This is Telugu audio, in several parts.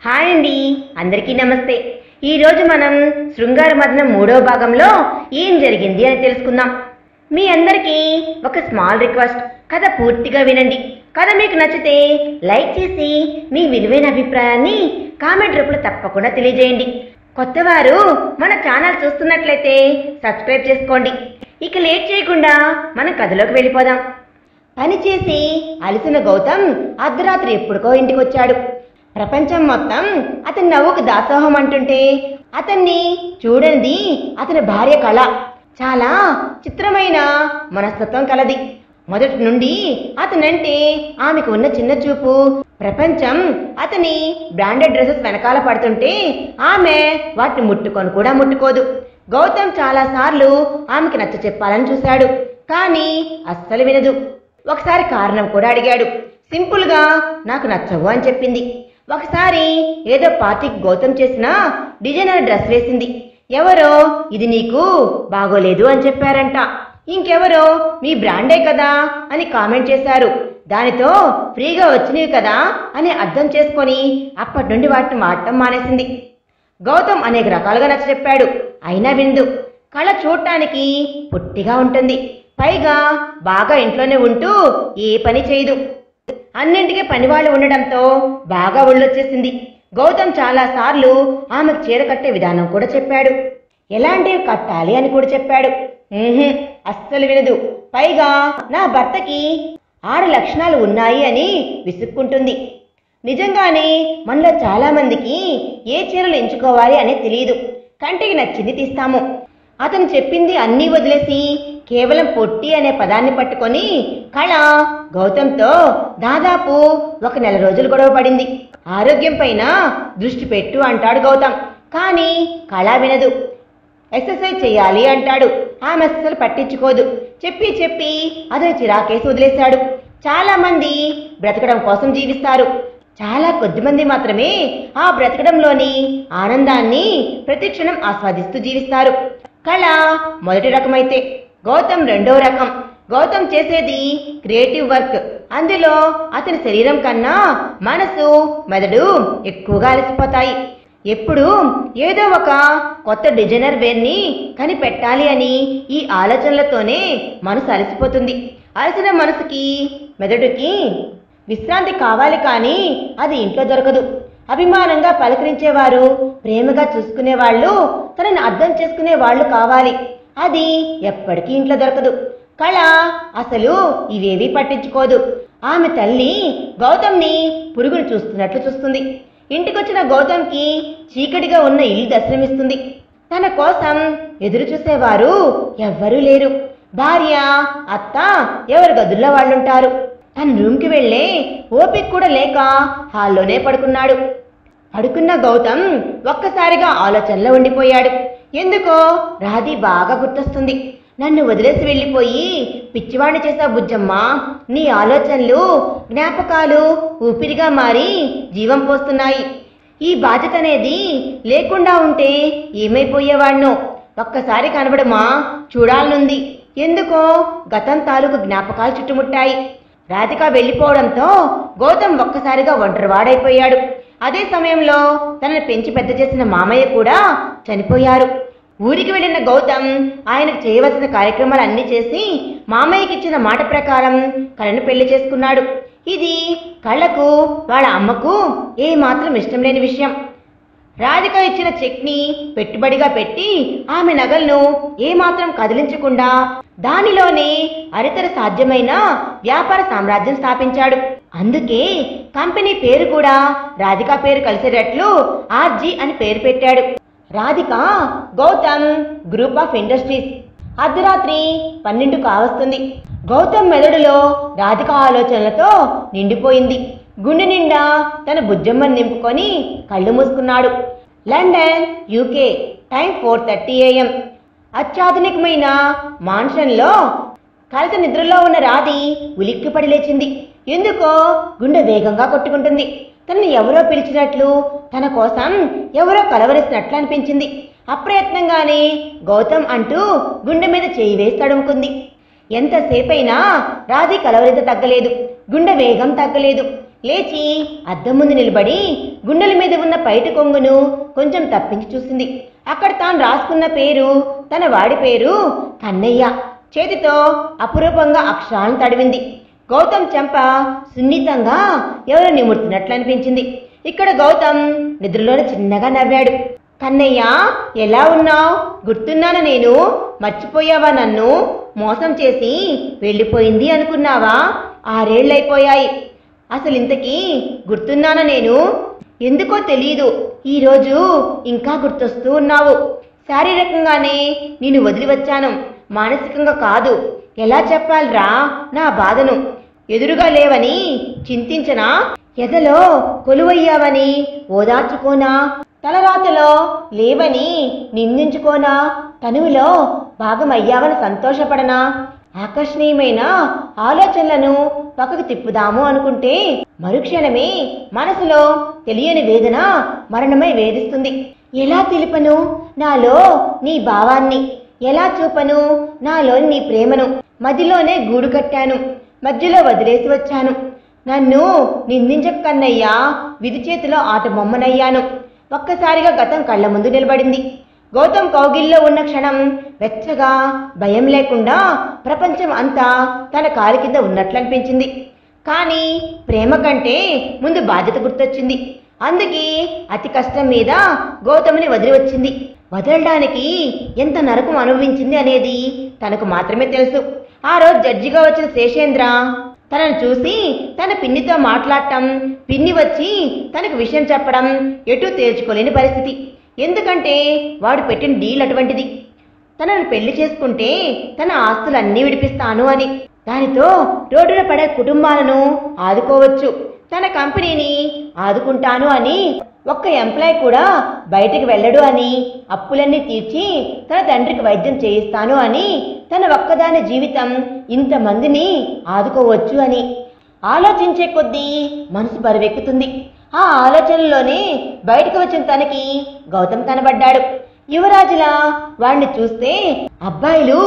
హాయ్ అండి, అందరికీ నమస్తే. ఈరోజు మనం శృంగార మదనం 3వ భాగంలో ఏం జరిగింది అని తెలుసుకుందాం. మీ అందరికీ ఒక స్మాల్ రిక్వెస్ట్, కథ పూర్తిగా వినండి. కథ మీకు నచ్చితే లైక్ చేసి మీ విలువైన అభిప్రాయాన్ని కామెంట్ రూపంలో తప్పకుండా తెలియజేయండి. కొత్తవారు మన ఛానల్ చూస్తున్నట్లయితే సబ్స్క్రైబ్ చేసుకోండి. ఇక లేట్ చేయకుండా మనం కథలోకి వెళ్ళిపోదాం. పనిచేసి అలసిన గౌతమ్ అర్ధరాత్రి ఎప్పుడుకో ఇంటికి వచ్చాడు. ప్రపంచం మొత్తం అతని నవ్వుకు దాసోహం అంటుంటే అతన్ని చూడనిది అతని భార్య కళ. చాలా చిత్రమైన మనస్తత్వం కలది. మొదటి నుండి అతనంటే ఆమెకు ఉన్న చిన్న చూపు. ప్రపంచం అతని బ్రాండెడ్ డ్రెస్సెస్ వెనకాల పడుతుంటే ఆమె వాటిని ముట్టుకొని కూడా ముట్టుకోదు. గౌతమ్ చాలా సార్లు ఆమెకి నచ్చ చెప్పాలని చూశాడు, కానీ అస్సలు వినదు. ఒకసారి కారణం కూడా అడిగాడు. సింపుల్ గా నాకు నచ్చవు అని చెప్పింది. ఒకసారి ఏదో పార్టీకి గౌతమ్ చేసిన డిజైనర్ డ్రెస్ వేసింది. ఎవరో ఇది నీకు బాగోలేదు అని చెప్పారంట. ఇంకెవరో మీ బ్రాండే కదా అని కామెంట్ చేశారు. దానితో ఫ్రీగా వచ్చినవి కదా అని అర్థం చేసుకొని అప్పటి నుండి వాటిని వాడటం మానేసింది. గౌతమ్ అనేక రకాలుగా నచ్చ చెప్పాడు, అయినా విందు. కళ చూడటానికి పొట్టిగా ఉంటుంది, పైగా బాగా ఇంట్లోనే ఉంటూ ఏ పని చేయదు. అన్నింటికీ పనివాళ్ళు ఉండడంతో బాగా ఒళ్ళొచ్చేసింది. గౌతమ్ చాలా సార్లు ఆమెకు చీర కట్టే విధానం కూడా చెప్పాడు, ఎలాంటివి కట్టాలి అని కూడా చెప్పాడు. అస్సలు వినదు. పైగా నా భర్తకి ఆడ లక్షణాలు ఉన్నాయి అని విసుక్కుంటుంది. నిజంగానే మనలో చాలా మందికి ఏ చీరలు ఎంచుకోవాలి అనేది తెలియదు. కంటికి నచ్చింది తీస్తాము. అతను చెప్పింది అన్నీ వదిలేసి కేవలం పొట్టి అనే పదాన్ని పట్టుకొని కళ గౌతమ్తో దాదాపు 1 నెల రోజులు గొడవ పడింది. ఆరోగ్యం పైన దృష్టి పెట్టు అంటాడు గౌతమ్, కానీ కళ వినదు. ఎక్సర్సైజ్ చేయాలి అంటాడు, ఆమె అస్సలు పట్టించుకోదు. చెప్పి అతను చిరాకేసి వదిలేశాడు. చాలా మంది బ్రతకడం కోసం జీవిస్తారు, చాలా కొద్దిమంది మాత్రమే ఆ బ్రతకడంలోని ఆనందాన్ని ప్రతిక్షణం ఆస్వాదిస్తూ జీవిస్తారు. కళ మొదటి రకమైతే గౌతమ్ రెండో రకం. గౌతమ్ చేసేది క్రియేటివ్ వర్క్. అందులో అతని శరీరం కన్నా మనసు, మెదడు ఎక్కువగా అలసిపోతాయి. ఎప్పుడు ఏదో ఒక కొత్త డిజైనర్ వేర్ని కనిపెట్టాలి అని ఈ ఆలోచనలతోనే మనసు అలసిపోతుంది. అలసిన మనసుకి, మెదడుకి విశ్రాంతి కావాలి, కానీ అది ఇంట్లో దొరకదు. అభిమానంగా పలకరించేవారు, ప్రేమగా చూసుకునేవాళ్ళు, తనని అర్థం చేసుకునే వాళ్ళు కావాలి. అది ఎప్పటికీ ఇంట్లో దొరకదు. కళ అసలు ఇవేవీ పట్టించుకోదు. ఆమె తల్లి గౌతమ్ని పురుగును చూస్తున్నట్లు చూస్తుంది. ఇంటికొచ్చిన గౌతమ్కి చీకటిగా ఉన్న ఇల్లు దర్శనమిస్తుంది. తన కోసం ఎదురు చూసేవారు ఎవ్వరూ లేరు. భార్య, అత్త ఎవరి గదుల్లో వాళ్ళుంటారు. తన రూమ్కి వెళ్లే ఓపిక కూడా లేక హాల్లోనే పడుకున్నాడు. పడుకున్న గౌతమ్ ఒక్కసారిగా ఆలోచనలో ఉండిపోయాడు. ఎందుకో రాధి బాగా గుర్తొస్తుంది. నన్ను వదిలేసి వెళ్ళిపోయి పిచ్చివాణ్ణి చేసా బుజ్జమ్మ. నీ ఆలోచనలు, జ్ఞాపకాలు ఊపిరిగా మారి జీవం పోస్తున్నాయి. ఈ బాధ్యత అనేది లేకుండా ఉంటే ఏమైపోయేవాణ్ణో. ఒక్కసారి కనబడమా, చూడాలనుంది. ఎందుకో గతం తాలూకు జ్ఞాపకాలు చుట్టుముట్టాయి. రాధిక వెళ్ళిపోవడంతో గౌతమ్ ఒక్కసారిగా ఒంటరివాడైపోయాడు. అదే సమయంలో తనను పెంచి పెద్ద చేసిన మామయ్య కూడా చనిపోయారు. ఊరికి వెళ్ళిన గౌతమ్ ఆయనకు చేయవలసిన కార్యక్రమాలన్నీ చేసి మామయ్యకి ఇచ్చిన మాట ప్రకారం కళను పెళ్లి చేసుకున్నాడు. ఇది కళకు, వాళ్ళ అమ్మకు ఏమాత్రం ఇష్టం లేని విషయం. రాధిక ఇచ్చిన చెక్ని పెట్టుబడిగా పెట్టి ఆమె నగలను ఏమాత్రం కదిలించకుండా దానిలోనే అరితర సాధ్యమైన వ్యాపార సామ్రాజ్యం స్థాపించాడు. అందుకే కంపెనీ పేరు కూడా రాధిక పేరు కలిసేటట్లు ఆర్జీ అని పేరు పెట్టాడు. Radhika Gautam group of industries. అర్ధరాత్రి 12 కావస్తుంది. గౌతమ్ మెదడులో రాధిక ఆలోచనలతో నిండిపోయింది. గుండె నిండా తన బుజ్జమ్మని నింపుకొని కళ్ళు మూసుకున్నాడు. London, UK. Time 4:30 AM. అత్యాధునికమైన మాన్షన్లో కలత నిద్రలో ఉన్న రాధి ఉలిక్కిపడి లేచింది. ఎందుకో గుండె వేగంగా కొట్టుకుంటుంది. తనని ఎవరో పిలిచినట్లు, తన కోసం ఎవరో కలవరిస్తున్నట్లు అనిపించింది. అప్రయత్నంగానే గౌతమ్ అంటూ గుండె మీద చేయి వేసి తడుముకుంది. ఎంతసేపైనా రాధి కలవరింత తగ్గలేదు, గుండె వేగం తగ్గలేదు. లేచి అద్దం ముందు నిలబడి గుండెల మీద ఉన్న పైట కొంగును కొంచెం తప్పించి చూసింది. అక్కడ తాను రాసుకున్న పేరు తన వాడి పేరు కన్నయ్య. చేతితో అపురూపంగా అక్షరాలను తడివింది. గౌతమ్ చెంప సున్నితంగా ఎవరో నిమురుతున్నట్లు అనిపించింది. ఇక్కడ గౌతమ్ నిద్రలోనే చిన్నగా నవ్వాడు. కన్నయ్య, ఎలా ఉన్నావు? గుర్తున్నానా నేను? మర్చిపోయావా నన్ను? మోసం చేసి వెళ్ళిపోయింది అనుకున్నావా? 6 ఏళ్లైపోయాయి. అసలు ఇంతకీ గుర్తున్నానా నేను? ఎందుకో తెలీదు, ఈరోజు ఇంకా గుర్తొస్తూ ఉన్నావు. శారీరకంగానే నేను వదిలి వచ్చాను, మానసికంగా కాదు. ఎలా చెప్పాలిరా నా బాధను? ఎదురుగా లేవని చింతించనా? ఎదలో కొలువయ్యావని ఓదార్చుకోనా? తలరాతలో లేవని నిందించుకోనా? తనువులో భాగమయ్యావని సంతోషపడనా? ఆకర్షణీయమైన ఆలోచనలను పక్కకు తిప్పుదాము అనుకుంటే మరుక్షణమే మనసులో తెలియని వేదన మరణమై వేధిస్తుంది. ఎలా తెలుపను నాలో నీ భావాన్ని? ఎలా చూపను నాలోని నీ ప్రేమను? మదిలోనే గూడు కట్టాను, మధ్యలో వదిలేసి వచ్చాను. నన్ను నిందించక కన్నయ్యా, విధి చేతిలో ఆట బొమ్మనయ్యాను. ఒక్కసారిగా గతం కళ్ళ ముందు నిలబడింది. గౌతమ్ కౌగిల్లో ఉన్న క్షణం వెచ్చగా, భయం లేకుండా ప్రపంచం అంతా తన కాలి కింద ఉన్నట్లనిపించింది. కానీ ప్రేమ కంటే ముందు బాధ్యత గుర్తొచ్చింది. అందుకే అతి కష్టం మీద గౌతమ్ని వదిలి వచ్చింది. వదలడానికి ఎంత నరకం అనుభవించింది అనేది తనకు మాత్రమే తెలుసు. ఆ రోజు జడ్జిగా వచ్చిన శేషేంద్ర తనను చూసి తన పిన్నితో మాట్లాడటం, పిన్ని వచ్చి తనకు విషయం చెప్పడం ఎటూ తేల్చుకోలేని పరిస్థితి. ఎందుకంటే వాడు పెట్టిన డీల్ అటువంటిది. తనను పెళ్లి చేసుకుంటే తన ఆస్తులన్నీ విడిపిస్తాను అని. దానితో రోడ్డున పడే కుటుంబాలను ఆదుకోవచ్చు, తన కంపెనీని ఆదుకుంటాను అని. ఒక్క ఎంప్లాయ్ కూడా బయటికి వెళ్ళడు అని. అప్పులన్నీ తీర్చి తన తండ్రికి వైద్యం చేయిస్తాను అని. తన ఒక్కదాని జీవితం ఇంతమందిని ఆదుకోవచ్చు అని ఆలోచించే కొద్దీ మనసు బరువెక్కుతుంది. ఆ ఆలోచనలోనే బయటకు వచ్చిన తనకి గౌతమ్ కనబడ్డాడు. యువరాజులా వాణ్ణి చూస్తే అబ్బాయిలు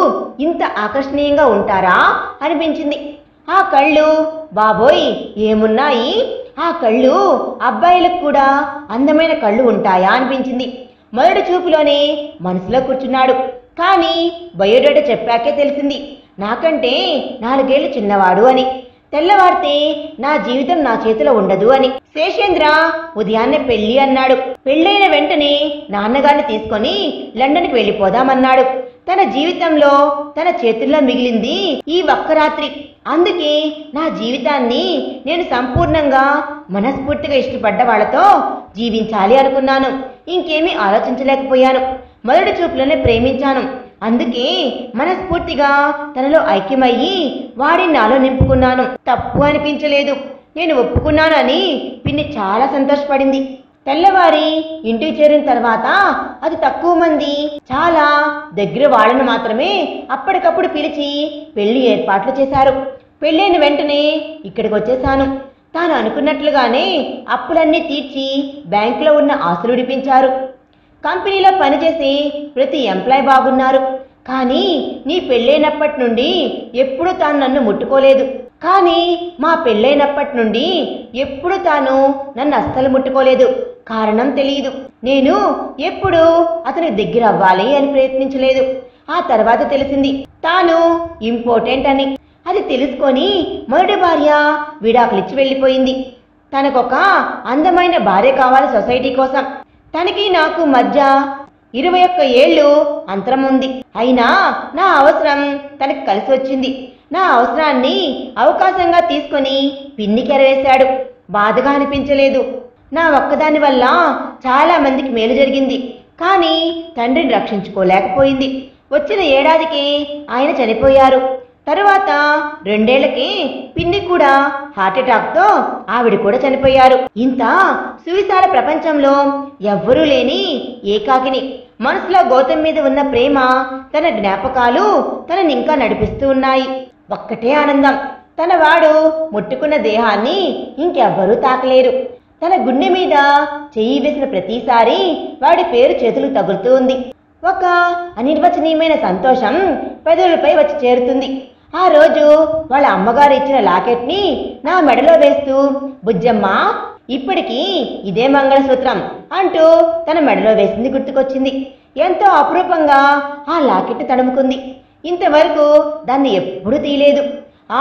ఇంత ఆకర్షణీయంగా ఉంటారా అనిపించింది. ఆ కళ్ళు బాబోయ్ ఏమున్నాయి! ఆ కళ్ళు అబ్బాయిలకు కూడా అందమైన కళ్ళు ఉంటాయా అనిపించింది. మొదటి చూపులోనే మనసులో కూర్చున్నాడు. కానీ బయోడేటా చెప్పాకే తెలిసింది నాకంటే 4 ఏళ్లు చిన్నవాడు అని. తెల్లవారితే నా జీవితం నా చేతిలో ఉండదు అని. శేషేంద్ర ఉదయాన్నే పెళ్లి అన్నాడు. పెళ్ళైన వెంటనే నాన్నగారిని తీసుకొని లండన్కి వెళ్ళిపోదామన్నాడు. తన జీవితంలో తన చేతుల్లో మిగిలింది ఈ ఒక్క రాత్రి. అందుకే నా జీవితాన్ని నేను సంపూర్ణంగా మనస్ఫూర్తిగా ఇష్టపడ్డ వాళ్లతో జీవించాలి అనుకున్నాను. ఇంకేమీ ఆలోచించలేకపోయాను. మొదటి చూపులోనే ప్రేమించాను. అందుకే మనస్ఫూర్తిగా తనలో ఐక్యమయ్యి వాడిని నాలో నింపుకున్నాను. తప్పు అనిపించలేదు. నేను ఒప్పుకున్నాను అని పిన్ని చాలా సంతోషపడింది. తెల్లవారి ఇంటికి చేరిన తర్వాత అతి తక్కువ మంది, చాలా దగ్గర వాళ్ళను మాత్రమే అప్పటికప్పుడు పిలిచి పెళ్లి ఏర్పాట్లు చేశారు. పెళ్ళైన వెంటనే ఇక్కడికి వచ్చేశాను. తాను అనుకున్నట్లుగానే అప్పులన్నీ తీర్చి బ్యాంకులో ఉన్న ఆస్తులు విడిపించారు. కంపెనీలో పనిచేసి ప్రతి ఎంప్లాయ్ బాగున్నారు. కానీ నీ పెళ్ళైనప్పటి నుండి ఎప్పుడూ తాను నన్ను ముట్టుకోలేదు. కానీ మా పెళ్ళైనప్పటి నుండి ఎప్పుడు తాను నన్ను అస్సలు ముట్టుకోలేదు. కారణం తెలియదు. నేను ఎప్పుడు అతనికి దగ్గర అవ్వాలి అని ప్రయత్నించలేదు. ఆ తర్వాత తెలిసింది తాను ఇంపార్టెంట్ అని. అది తెలుసుకొని మొదటి భార్య విడాకులిచ్చి వెళ్ళిపోయింది. తనకొక అందమైన భార్య కావాలి సొసైటీ కోసం. తనకి నాకు మధ్య 21 ఏళ్ళు అంతరం ఉంది. అయినా నా అవసరం తనకి కలిసి వచ్చింది. నా అవసరాన్ని అవకాశంగా తీసుకొని పిన్నికి ఎరవేశాడు. బాధగా అనిపించలేదు. నా ఒక్కదాని వల్ల చాలా మందికి మేలు జరిగింది. కానీ తండ్రిని రక్షించుకోలేకపోయింది. వచ్చిన ఏడాదికి ఆయన చనిపోయారు. తరువాత 2 ఏళ్లకి పిన్ని కూడా హార్ట్అటాక్తో ఆవిడ కూడా చనిపోయారు. ఇంత సువిశాల ప్రపంచంలో ఎవ్వరూ లేని ఏకాకిని. మనసులో గౌతమ్ మీద ఉన్న ప్రేమ, తన జ్ఞాపకాలు తనని ఇంకా నడిపిస్తూ ఉన్నాయి. ఒక్కటే ఆనందం. తన వాడు ముట్టుకున్న దేహాన్ని ఇంకెవ్వరూ తాకలేరు. తన గుండె మీద చెయ్యి వేసిన ప్రతిసారి వాడి పేరు చేతులకు తగులుతూ ఉంది. ఒక అనిర్వచనీయమైన సంతోషం పెదవులపై వచ్చి చేరుతుంది. ఆ రోజు వాళ్ళ అమ్మగారు ఇచ్చిన లాకెట్ని నా మెడలో వేస్తూ, బుజ్జమ్మ ఇప్పటికీ ఇదే మంగళసూత్రం అంటూ తన మెడలో వేసింది గుర్తుకొచ్చింది. ఎంతో అపురూపంగా ఆ లాకెట్ తడుముకుంది. ఇంతవరకు దాన్ని ఎప్పుడూ తీయలేదు.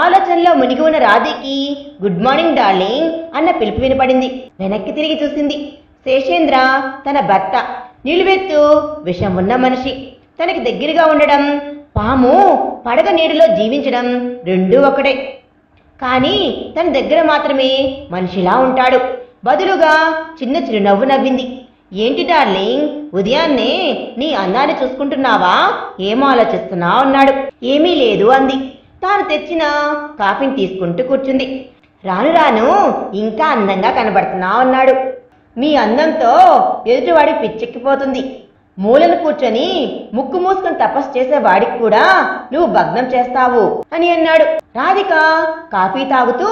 ఆలోచనలో మునిగి ఉన్న రాధీకి గుడ్ మార్నింగ్ డార్లింగ్ అన్న పిలుపు వినపడింది. వెనక్కి తిరిగి చూసింది. శేషేంద్ర తన భర్త, నిలువెత్తు విషం ఉన్న మనిషి. తనకి దగ్గరగా ఉండడం, పాము పడగ నీటిలో జీవించడం రెండూ ఒకటే. కానీ తన దగ్గర మాత్రమే మనిషిలా ఉంటాడు. బదులుగా చిన్న చిరునవ్వు నవ్వింది. ఏంటి డార్లింగ్, ఉదయాన్నే నీ అందాన్ని చూసుకుంటున్నావా? ఏం ఆలోచిస్తున్నావు అన్నాడు. ఏమీ లేదు అంది. తాను తెచ్చిన కాఫీని తీసుకుంటూ కూర్చుంది. రాను రాను ఇంకా అందంగా కనబడుతున్నావు అన్నాడు. మీ అందంతో ఎదుటివాడి పిచ్చెక్కిపోతుంది. మూలను కూర్చొని ముక్కు మూసుకొని తపస్సు చేసే వాడికి కూడా నువ్వు భగ్నం చేస్తావు అని అన్నాడు. రాధిక కాఫీ తాగుతూ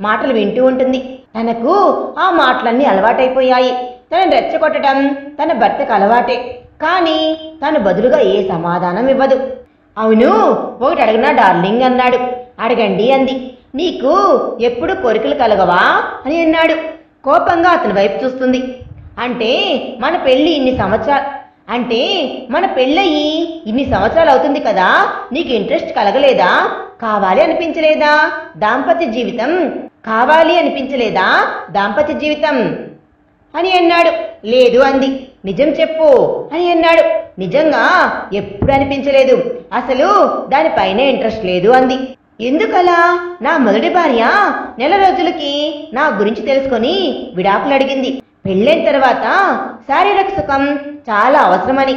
మాటలు వింటూ ఉంటుంది. తనకు ఆ మాటలన్నీ అలవాటైపోయాయి. తనని రెచ్చగొట్టడం తన భర్తకు అలవాటే. కానీ తను బదులుగా ఏ సమాధానం ఇవ్వదు. అవును, ఒకటి అడిగినా డార్లింగ్ అన్నాడు. అడగండి అంది. నీకు ఎప్పుడు కోరికలు కలగవా అని అన్నాడు. కోపంగా అతని వైపు చూస్తుంది. అంటే మన పెళ్ళి ఇన్ని సంవత్సరాలు అవుతుంది కదా, నీకు ఇంట్రెస్ట్ కలగలేదా? కావాలి అనిపించలేదా దాంపత్య జీవితం అని అన్నాడు. లేదు అంది. నిజం చెప్పు అని అన్నాడు. నిజంగా ఎప్పుడు అనిపించలేదు. అసలు దానిపైనే ఇంట్రెస్ట్ లేదు అంది. ఎందుకలా? నా మొదటి భార్య నెల రోజులకి నా గురించి తెలుసుకొని విడాకులు అడిగింది. పెళ్ళైన తర్వాత శారీరక సుఖం చాలా అవసరమని.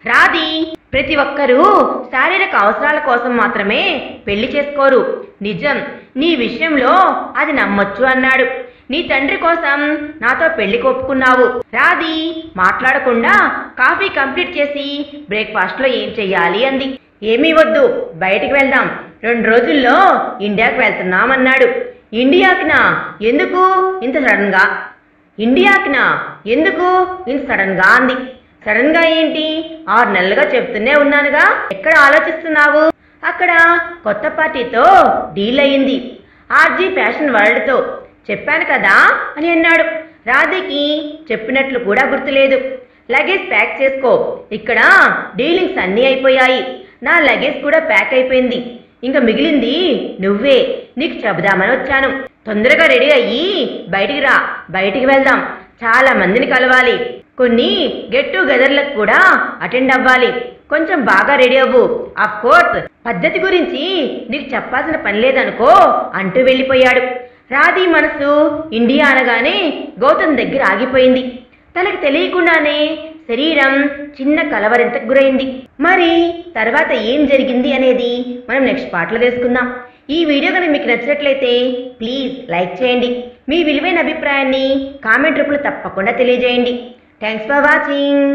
రాధి, ప్రతి ఒక్కరూ శారీరక అవసరాల కోసం మాత్రమే పెళ్లి చేసుకోరు. నిజం, నీ విషయంలో అది నమ్మొచ్చు అన్నాడు. నీ తండ్రి కోసం నాతో పెళ్లి ఒప్పుకున్నావు. రాధి మాట్లాడకుండా కాఫీ కంప్లీట్ చేసి బ్రేక్ఫాస్ట్లో ఏం చెయ్యాలి అంది. ఏమీ వద్దు, బయటికి వెళ్దాం. 2 రోజుల్లో ఇండియాకి వెళ్తున్నామన్నాడు. ఇండియాకినా? ఎందుకు ఇంత సడన్ గా అంది. సడన్ గా ఏంటి? 6 నెలలుగా చెప్తూనే ఉన్నానుగా. ఎక్కడ ఆలోచిస్తున్నావు? అక్కడ కొత్త పార్టీతో డీల్ అయింది, ఆర్జీ ఫ్యాషన్ వరల్డ్తో. చెప్పాను కదా అని అన్నాడు. రాధికి చెప్పినట్లు కూడా గుర్తులేదు. లగేజ్ ప్యాక్ చేసుకో, ఇక్కడ డీలింగ్స్ అన్నీ అయిపోయాయి. నా లగేజ్ కూడా ప్యాక్ అయిపోయింది. ఇంకా మిగిలింది నువ్వే. నీకు చెబుదామని వచ్చాను. తొందరగా రెడీ అయ్యి బయటికి రా, బయటికి వెళ్దాం. చాలా మందిని కలవాలి. కొన్ని గెట్ టుగెదర్లకు కూడా అటెండ్ అవ్వాలి. కొంచెం బాగా రెడీ అవ్వు. ఆఫ్ కోర్స్ పద్ధతి గురించి నీకు చెప్పాల్సిన పని లేదనుకో అంటూ వెళ్ళిపోయాడు. రాధి మనసు ఇండియా అనగానే గౌతమ్ దగ్గర ఆగిపోయింది. తనకు తెలియకుండానే శరీరం చిన్న కలవరింతకు గురైంది. మరి తర్వాత ఏం జరిగింది అనేది మనం నెక్స్ట్ పార్ట్లో తెలుసుకుందాం. ఈ వీడియో కనుక మీకు నచ్చినట్లయితే ప్లీజ్ లైక్ చేయండి. మీ విలువైన అభిప్రాయాన్ని కామెంట్ రూపంలో తప్పకుండా తెలియజేయండి. Thanks for watching.